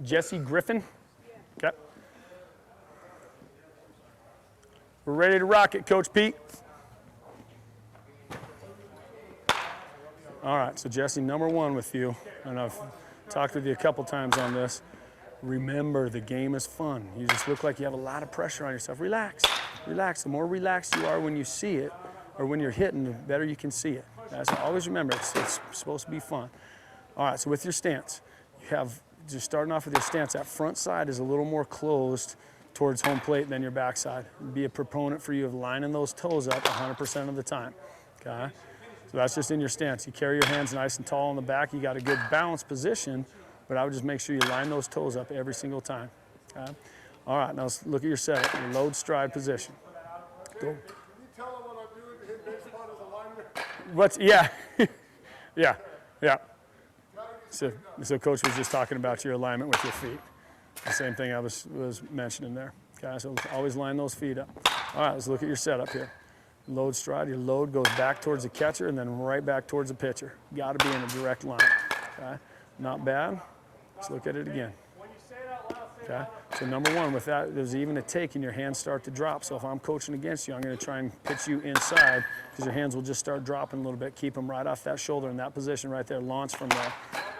Jesse Griffin. Okay. We're ready to rock it, Coach Pete. All right, so Jesse, number one with you, and I've talked with you a couple times on this. Remember, the game is fun. You just look like you have a lot of pressure on yourself. Relax, relax. The more relaxed you are when you see it, or when you're hitting, the better you can see it. So always remember, it's supposed to be fun. All right, so with your stance, you have, just starting off with your stance, that front side is a little more closed towards home plate than your backside. Be a proponent for you of lining those toes up 100% of the time, okay? So that's just in your stance. You carry your hands nice and tall in the back. You got a good balanced position, but I would just make sure you line those toes up every single time, okay? All right, now let's look at your setup, your load stride position. Go. Can you tell them what I'm doing to hit base spot as a lineman? What's, yeah, yeah. So Coach was just talking about your alignment with your feet. The same thing I was mentioning there. Okay, so always line those feet up. All right, let's look at your setup here. Load stride, your load goes back towards the catcher and then right back towards the pitcher. Got to be in a direct line, okay? Not bad. Let's look at it again. Okay, so number one, with that, there's even a take and your hands start to drop. So if I'm coaching against you, I'm going to try and pitch you inside because your hands will just start dropping a little bit. Keep them right off that shoulder in that position right there. Launch from there.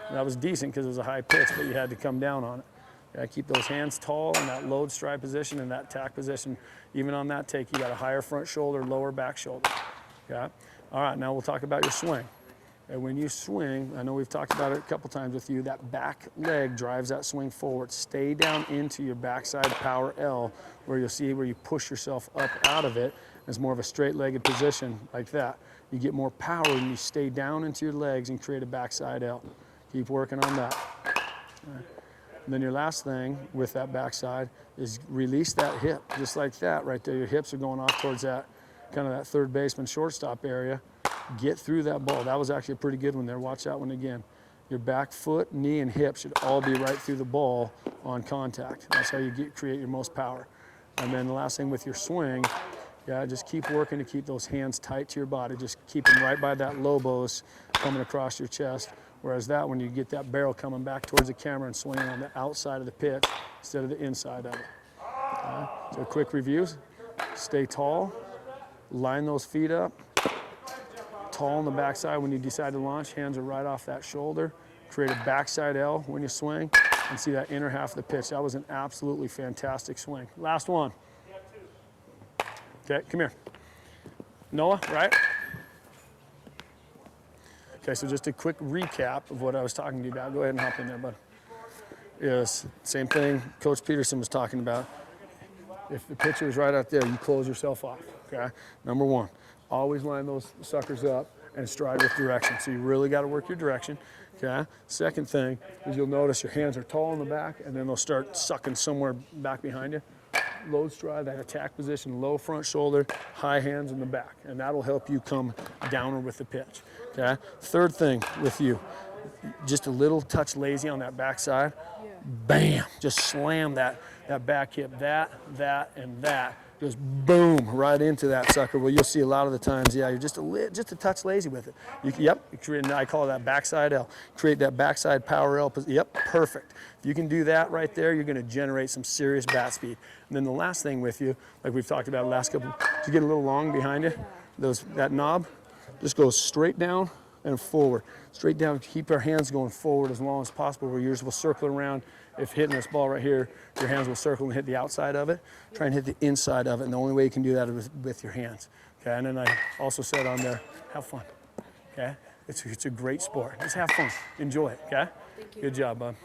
And that was decent because it was a high pitch, but you had to come down on it. Okay, keep those hands tall in that load stride position and that tack position. Even on that take, you got a higher front shoulder, lower back shoulder. Okay. All right, now we'll talk about your swing. And when you swing, I know we've talked about it a couple times with you, that back leg drives that swing forward. Stay down into your backside power L, where you'll see where you push yourself up out of it. It's more of a straight-legged position like that. You get more power when you stay down into your legs and create a backside L. Keep working on that. Right. And then your last thing with that backside is release that hip, just like that right there. Your hips are going off towards that, kind of that third baseman shortstop area. Get through that ball. That was actually a pretty good one there. Watch that one again. Your back foot, knee, and hip should all be right through the ball on contact. That's how you create your most power. And then the last thing with your swing, yeah, just keep working to keep those hands tight to your body. Just keep them right by that lobos coming across your chest. Whereas that one, you get that barrel coming back towards the camera and swinging on the outside of the pitch instead of the inside of it. So quick reviews. Stay tall. Line those feet up. Tall on the backside when you decide to launch. Hands are right off that shoulder. Create a backside L when you swing and see that inner half of the pitch. That was an absolutely fantastic swing. Last one. Okay, come here. Noah, right? Okay, so just a quick recap of what I was talking to you about. Go ahead and hop in there, bud. Yes, same thing Coach Peterson was talking about. If the pitcher is right out there, you close yourself off, okay? Number one, always line those suckers up and stride with direction. So you really got to work your direction, okay? Second thing is you'll notice your hands are tall in the back and then they'll start sucking somewhere back behind you. Load stride, that attack position, low front shoulder, high hands in the back, and that'll help you come downward with the pitch, okay? Third thing with you, just a little touch lazy on that backside. Bam, just slam that back hip, that, and that. Just boom, right into that sucker. Well, you'll see a lot of the times, yeah, you're just a touch lazy with it. You create, I call it that backside L. Create that backside power L. Yep, perfect. If you can do that right there, you're going to generate some serious bat speed. And then the last thing with you, like we've talked about the last couple, to get a little long behind you, that knob just goes straight down and forward. Straight down, keep our hands going forward as long as possible, where yours will circle around. If hitting this ball right here, your hands will circle and hit the outside of it. Try and hit the inside of it, and the only way you can do that is with your hands. Okay, and then I also said on there, have fun. Okay, it's a great sport. Just have fun, enjoy it. Okay, Thank you. Good job, bud.